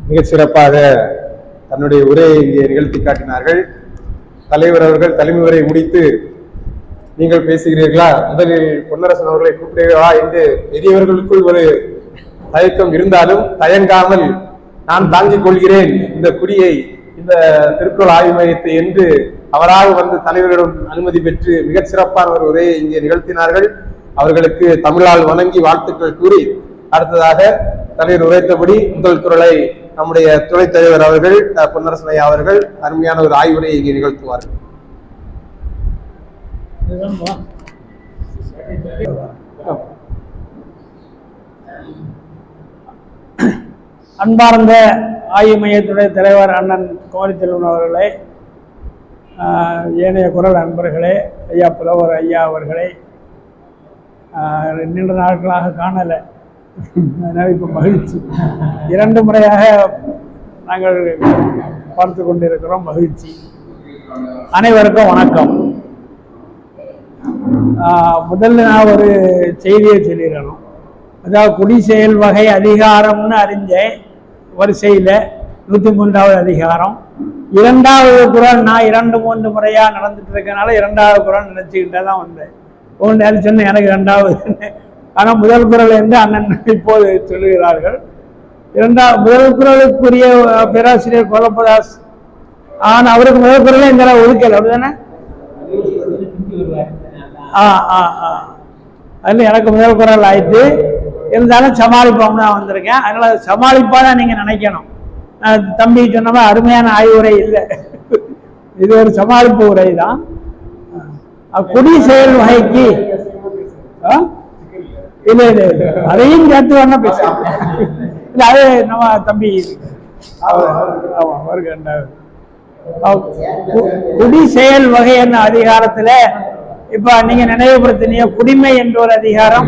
மிக சிறப்பாக தன்னுடைய உரையை இங்கே நிகழ்த்தி காட்டினார்கள். தலைவர் அவர்கள் தலைமை உரை முடித்து நீங்கள் பேசுகிறீர்களா, முதலில் பொன்னரசன் அவர்களை கூப்பிடுகிறா என்று பெரியவர்களுக்குள் ஒரு தயக்கம் இருந்தாலும் தயங்காமல் நான் தாங்கிக் கொள்கிறேன் இந்த குடியை, இந்த திருக்குறள் ஆய்வு மையத்தை என்று அவராக வந்து தலைவரிடம் அனுமதி பெற்று மிகச் சிறப்பான ஒரு உரையை இங்கே நிகழ்த்தினார்கள். அவர்களுக்கு தமிழால் வணங்கி வாழ்த்துக்கள் கூறி, அடுத்ததாக தலைவர் உரைத்தபடி முதல் குறளை நம்முடைய துணைத் தலைவர் அவர்கள் பொன்னரசன் ஐயா அவர்கள் அருமையான ஒரு ஆய்வுரையை இங்கே நிகழ்த்துவார்கள். அன்பார்ந்த ஆய்வு மையத்துடைய தலைவர் அண்ணன் குமரி செல்வன் அவர்களே, ஏனைய குரல் அன்பர்களே, ஐயா புலவர் ஐயா அவர்களே, நீண்ட நாட்களாக காணலை, அதனால் இப்போ மகிழ்ச்சி. 2 முறையாக நாங்கள் பார்த்து கொண்டிருக்கிறோம், மகிழ்ச்சி. அனைவருக்கும் வணக்கம். முதல்ல நான் ஒரு செய்தியை சொல்லிடணும். அதாவது குடி செயல் வகை அதிகாரம்னு அறிஞ்சேன் வரிசையில் 103வது அதிகாரம். 2வது குறள் நான் 2-3 முறையாக நடந்துட்டு இருக்கனால 2வது குறள் நினச்சிக்கிட்டே தான் வந்தேன். ஒன்று சொன்னேன் எனக்கு 2வது, ஆனால் முதல் குறள் என்று அண்ணன் இப்போது சொல்லுகிறார்கள். முதல் குறளுக்குரிய பேராசிரியர் கோலப்பதாஸ், ஆனால் அவருக்கு முதல் குறளே இந்த ஒதுக்கல, அப்படிதானே? அதில் எனக்கு முதல் குறள் ஆயிடுச்சு. இருந்தாலும் சமாளிப்போம்னு நான் வந்திருக்கேன். அதனால் சமாளிப்பாக தான் நீங்கள் நினைக்கணும். நான் தம்பி சொன்னமா அருமையான ஆய்வுரை இல்லை, இது ஒரு சமாளிப்பு உரை தான். குடி செயல் வகைக்கு இல்லை இல்லை இல்லை அதையும் சேர்த்து வேணா பேசலாம். இல்லை அது நம்ம தம்பி குடி செயல் வகை என்ன அதிகாரத்தில் இப்போ நீங்கள் நினைவுபடுத்தினீங்க, குடிமை என்ற ஒரு அதிகாரம்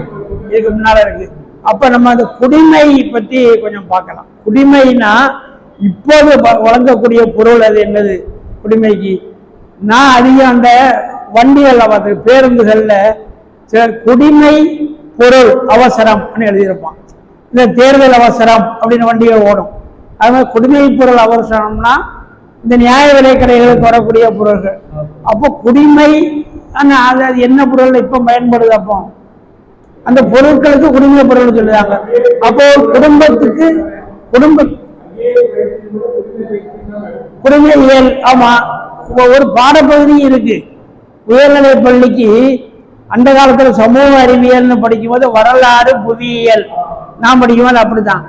இதுக்கு முன்னால் இருக்கு. அப்போ நம்ம அந்த குடிமை பற்றி கொஞ்சம் பார்க்கலாம். குடிமைனா இப்போது வழங்கக்கூடிய பொருள் அது என்னது? குடிமைக்கு நான் அதிகம் அந்த வண்டிகளில் பார்த்து பேருந்துகளில் சில குடிமை பொருள் அவசரம் எழுதியிருப்பான். இந்த தேர்தல் அவசரம் அப்படின்னு வண்டிகள் ஓடும். அது மாதிரி குடிமை பொருள் அவசரம்னா இந்த நியாய விலை கடைகளுக்கு வரக்கூடிய பொருள்கள். அப்போ குடிமை அது என்ன பொருள் இப்போ பயன்படுது? அப்போ அந்த பொருட்களுக்கு குடிமை பொருள் சொல்லுறாங்க. அப்போ குடும்பத்துக்கு குடிமையியல், ஆமா, ஒரு பாடப்பகுதி இருக்கு. உயர்நிலை பள்ளிக்கு அந்த காலத்துல சமூக அறிவியல்னு படிக்கும்போது வரலாறு புவியியல் நான் படிக்கும்போது அப்படித்தான்.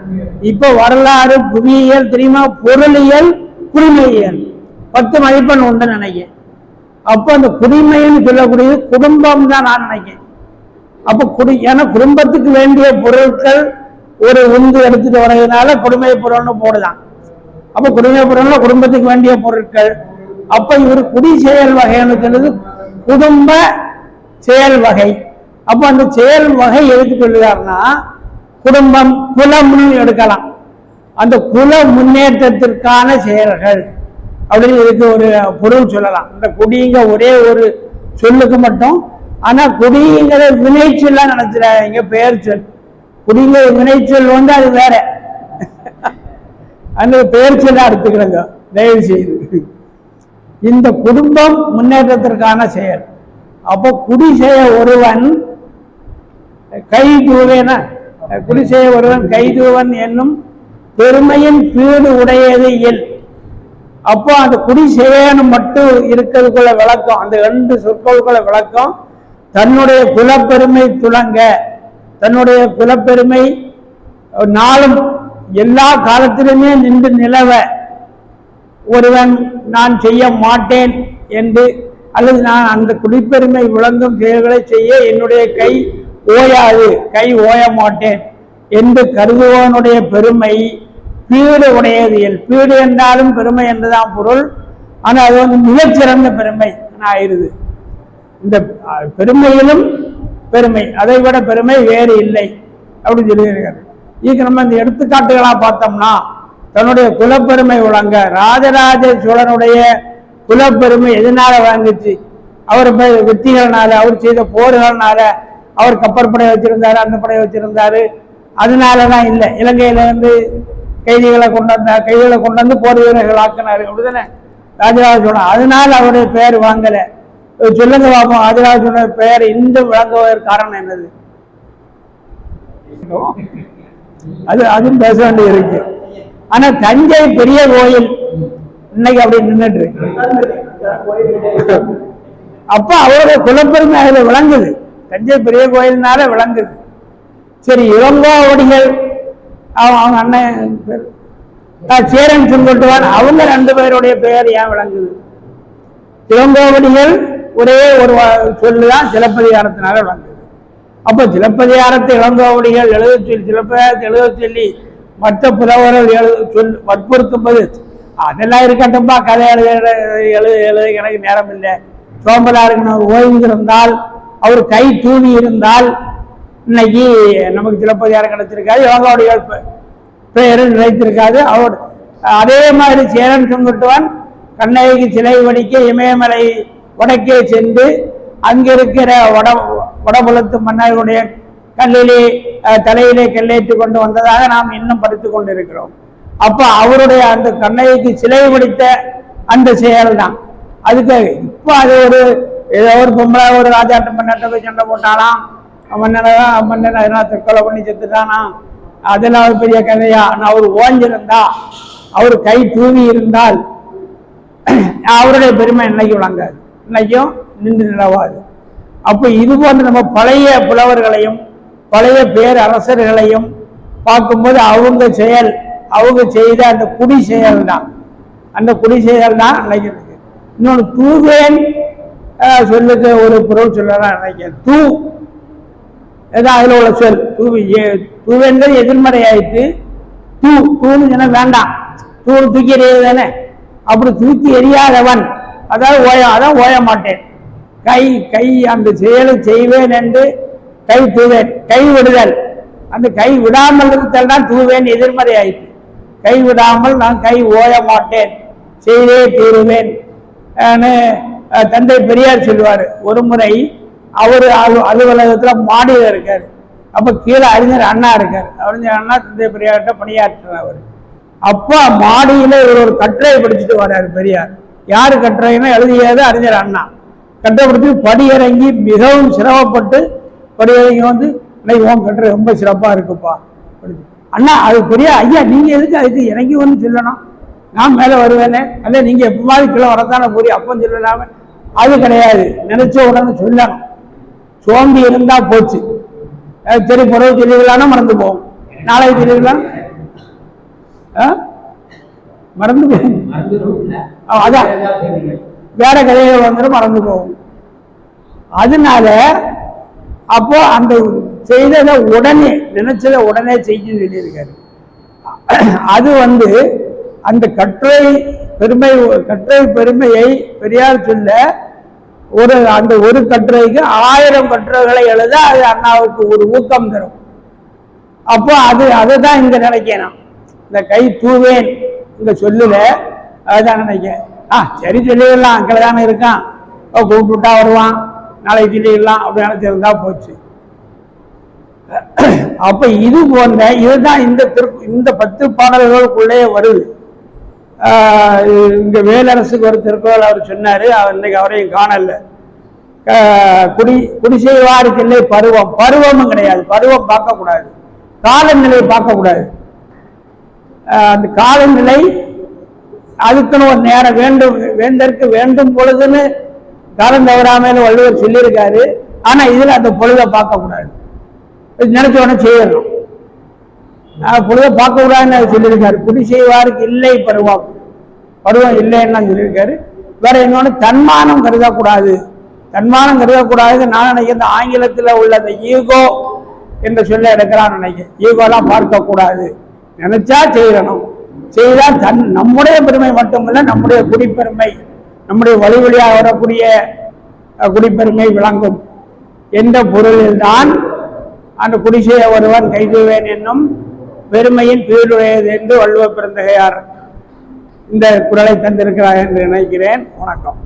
இப்போ வரலாறு புவியியல் தெரியுமா, பொருளியல் குடிமையியல் 10 மதிப்பெண் உண்டு நினைக்கிறேன். அப்போ அந்த குடிமைன்னு சொல்லக்கூடியது குடும்பம் தான் நான் நினைக்கிறேன். அப்போ ஏன்னா குடும்பத்துக்கு வேண்டிய பொருட்கள் ஒரு உந்து எடுத்துட்டு வர்றதுனால குடிமை பொருள்னு போடுதான். அப்போ குடிமை பொருள்ல குடும்பத்துக்கு வேண்டிய பொருட்கள். அப்ப இவர் குடி செயல் வகைன்னு சொல்லுது குடும்ப செயல் வகை. அப்போ அந்த செயல் வகை எதுக்கு சொல்லுவார்னா குடும்பம் குலம்னு எடுக்கலாம். அந்த குல முன்னேற்றத்திற்கான செயல்கள் அப்படின்னு இதுக்கு ஒரு பொருள் சொல்லலாம். இந்த குடிங்க ஒரே ஒரு சொல்லுக்கு மட்டும், ஆனா குடிங்கிற வினைச்சொல்லாம் நினைச்சிடாதீங்க, பெயர் சொல். குடிங்கிற வினைச்சொல் வந்து அது வேற, அந்த பெயர் சொல்ல எடுத்துக்கிறங்க தயவு செய்து. இந்த குடும்பம் முன்னேற்றத்திற்கான செயல். அப்போ குடி செய்ய ஒருவன் கைதூவன, குடி செய்ய ஒருவன் கைதூவன் என்னும் பெருமையின் பீடு உடையது இயல். அப்போ அந்த குடி செய்யணும் மட்டும் இருக்கிறதுக்குள்ள விளக்கம், அந்த 2 சொற்களுக்குள்ள விளக்கம் தன்னுடைய குலப்பெருமை துளங்க, தன்னுடைய குலப்பெருமை நாளும் எல்லா காலத்திலுமே நின்று நிலவ ஒருவன் நான் செய்ய மாட்டேன் என்று, அல்லது நான் அந்த குடிப்பெருமை விளங்கும் செயல்களை செய்ய என்னுடைய கை ஓயாது, கை ஓய மாட்டேன் என்று கருதுவனுடைய பெருமை பீடு உடையதியல். பீடு என்றாலும் பெருமை என்றுதான் பொருள், ஆனால் அது வந்து மிகச்சிறந்த பெருமை ஆயிருது. இந்த பெருமையிலும் பெருமை, அதை விட பெருமை வேறு இல்லை அப்படின்னு சொல்லியிருக்காரு. இதுக்கு நம்ம இந்த எடுத்துக்காட்டுகளா பார்த்தோம்னா தன்னுடைய குலப்பெருமை விளங்க, ராஜராஜ சோழனுடைய குலப்பெருமை எதனால வழங்குச்சு? அவர் வெற்றிகள்னால, அவர் செய்த போர்கள்னால. அவர் கப்பற்படை வச்சிருந்தாரு, அந்த படை வச்சிருந்தாரு, அதனாலதான் இல்லை. இலங்கையில வந்து கைதிகளை கொண்டு வந்து போர் வீரர்கள் ஆக்கினாரு அப்படிதானே ராஜராஜ சோழன். அதனால அவருடைய பெயர் வாங்கல. சொல்லுங்க பார்ப்போம், ராஜராஜ சோழன் பெயர் இந்த விளங்குவதற்கு காரணம் என்னது? அதுவும் பேச வேண்டி இருக்கு. ஆனா தஞ்சை பெரிய கோயில் இன்னைக்கு அப்படி நின்றுட்டு இருக்கு. அப்ப அவருடைய குலப்பெருமை அதுல விளங்குது, தஞ்சை பெரிய கோயில்னால விளங்குது. சரி, இளங்கோவடிகள் அவங்க அண்ணன் சேரன் செங்குட்டுவன் அவங்க 2 பேருடைய பெயர் ஏன் விளங்குது? இளங்கோவடிகள் ஒரே ஒரு சொல்லுதான் சிலப்பதிகாரத்தினால விளங்குது. அப்ப சிலப்பதிகாரத்தை இளங்கோவடிகள் சிலப்பதிகாரத்தை எழுத சொல்லி மற்ற புலவர்கள் வற்புறுத்தும் போது அதெல்லாம் இருக்கட்டும்பா, கதை எழுத எனக்கு நேரம் இல்லை, சோம்பலாருக்கு ஓய்ந்திருந்தால் அவர் கை தூவி இருந்தால் இன்னைக்கு நமக்கு சிலப்பதிகாரம் கிடைச்சிருக்காது, இளங்கோவடிகள் பெயர் நிலைத்திருக்காது. அவர் அதே மாதிரி சேரன் செங்குட்டுவன் கண்ணகிக்கு சிலை வடிக்க இமயமலை வடக்கே சென்று அங்கிருக்கிற வடபுலத்து மன்னர்களுடைய கல்லிலே தலையிலே கல்லேற்றி கொண்டு வந்ததாக நாம் இன்னும் படித்துக் கொண்டிருக்கிறோம். அப்ப அவருடைய அந்த கண்ணகிக்கு சிலை வடித்த அந்த செயல் தான். அதுக்கு இப்ப அது ஏதோ ஒரு பொம்பளை ஒரு ராஜாட்ட மன்னர்கிட்ட போய் சண்டை போட்டாலாம், மன்னன் அதனால தற்கொலை பண்ணி செத்துட்டானா, அதெல்லாம் ஒரு பெரிய கதையா? அவர் ஓஞ்சிருந்தா, அவர் கை தூவி இருந்தால் அவருடைய பெருமை இன்னைக்கு விளங்காது, இன்னைக்கும் நின்று நிலவாது. அப்ப இது போன்ற நம்ம பழைய புலவர்களையும் பழைய பேரரசர்களையும் பார்க்கும்போது அவங்க செய்த அந்த குடி செயல் தான், அந்த குடி செயல் தான் நினைக்கிறது. இன்னொன்று தூவேன் சொல்லுக்கு ஒரு பொருள் சொல்லலாம் நினைக்கிறேன். அதுல உள்ள சொல் தூவேன்றது எதிர்மறை ஆயிட்டு, தூன்னு சொன்னா வேண்டாம், தூக்கி எறியது தானே. அப்படி தூக்கி எறியாதவன் அதாவது அதான் ஓய மாட்டேன், கை அந்த செயலை செய்வேன் என்று கை தூவேன், கை விடுதல், அந்த கை விடாமல் இருத்தல் தான் தூவேன் எதிர்மறை ஆயிட்டு. கை விடாமல் நான் கை ஓய மாட்டேன், செய்தே தீருவேன். தந்தை பெரியார் சொல்லுவாரு, ஒரு முறை அவரு அலுவலகத்துல மாடியில இருக்காரு. அப்ப கீழே அறிஞர் அண்ணா இருக்காரு. அறிஞர் அண்ணா தந்தை பெரியார்கிட்ட பணியாற்றினவர். அப்ப மாடியில ஒரு கட்டுரை படிச்சுட்டு வர்றாரு பெரியார். யாரு கட்டுரைன்னா எழுதியது அறிஞர் அண்ணா. கட்டுரை படிச்சு படியிறங்கி மிகவும் சிரமப்பட்டு படியிறங்கி வந்து இன்னைக்கு உன் கட்டுரை ரொம்ப சிறப்பா இருக்குப்பா படிச்சு. அண்ணா அது பெரிய ஐயா, நீங்க எதுக்கு அதுக்கு இறங்கி வந்து சொல்லணும், நான் மேல வருவேனே, அல்ல நீங்க எப்பவாது கீழே வரத்தானே போய் அப்போ சொல்லலாம. அது கிடையாது, நினைச்ச உடனே சொல்லணும். சோம்பி இருந்தா போச்சு, சரி பிறகு தெளிவில்லானா மறந்து போகும், நாளைக்கு தெளிவில்லாம் மறந்து போகும். அதான் வேற கதைகள் வந்துடும், மறந்து போகும். அதனால அப்போ அந்த செய்ததை உடனே நினைச்சதை உடனே செய்ய சொல்லியிருக்காரு. அது அந்த கட்டுரை பெருமையை பெரியார் சொல்ல அந்த ஒரு கட்டுரைக்கு 1000 கட்டுரைகளை எழுத அது அண்ணாவுக்கு ஒரு ஊக்கம் தரும். அப்போ அதுதான் இங்க நினைக்கணும். இந்த கை தூவேன் இங்க சொல்லல, அதுதான் நினைக்கிறேன். சரி சொல்லிடலாம், அங்கே தானே இருக்கான், கூப்பிட்டுட்டா வருவான், நாளைக்கு சொல்லிடலாம் அப்படி நினைச்சிருந்தா போச்சு. அப்ப இது போன்ற இதுதான் இந்த 10 பாடல்களுக்குள்ளே வருது. இங்க வேலரசுக்கு ஒரு திருக்குறள் அவர் சொன்னாரு, இன்னைக்கு அவரையும் காணல. குடி செய்வாருக்கு இல்லை பருவமும் கிடையாது, பருவம் பார்க்கக்கூடாது, காலநிலை பார்க்கக்கூடாது. அந்த காலநிலை அதுக்குன்னு ஒரு நேரம் வேண்டும், வேந்தற்கு வேண்டும் பொழுதுன்னு காலம் தவறாமல் வள்ளுவர் சொல்லியிருக்காரு. ஆனா இதுல அந்த பொழுதை பார்க்கக்கூடாது, நினைச்ச உடனே செய்யணும். பொழுதை பார்க்க கூடாதுன்னு சொல்லியிருக்காரு. குடி செய்வாருக்கு இல்லை பருவம் இல்லைன்னு சொல்லியிருக்காரு. வேற இன்னொன்னு தன்மானம் கருதக்கூடாது, நான் நினைக்கிறேன் ஆங்கிலத்தில் உள்ள அந்த ஈகோ என்ற சொல்ல எடுக்கிறான்னு நினைக்கிறேன். ஈகோலாம் பார்க்க கூடாது, நினைச்சா செய்யணும். செய்தால் நம்முடைய பெருமை மட்டுமல்ல, நம்முடைய குடிப்பெருமை, நம்முடைய வழி வழியாக வரக்கூடிய குடிப்பெருமை விளங்கும் என்ற பொருளில் தான் அந்த குடிசைய ஒருவன் கைதுவேன் என்னும் பெருமையின் பீடுடையது என்று வள்ளுவர் பெருந்தகையார் இந்த குறளை தந்திருக்கிறார் என்று நினைக்கிறேன். வணக்கம்.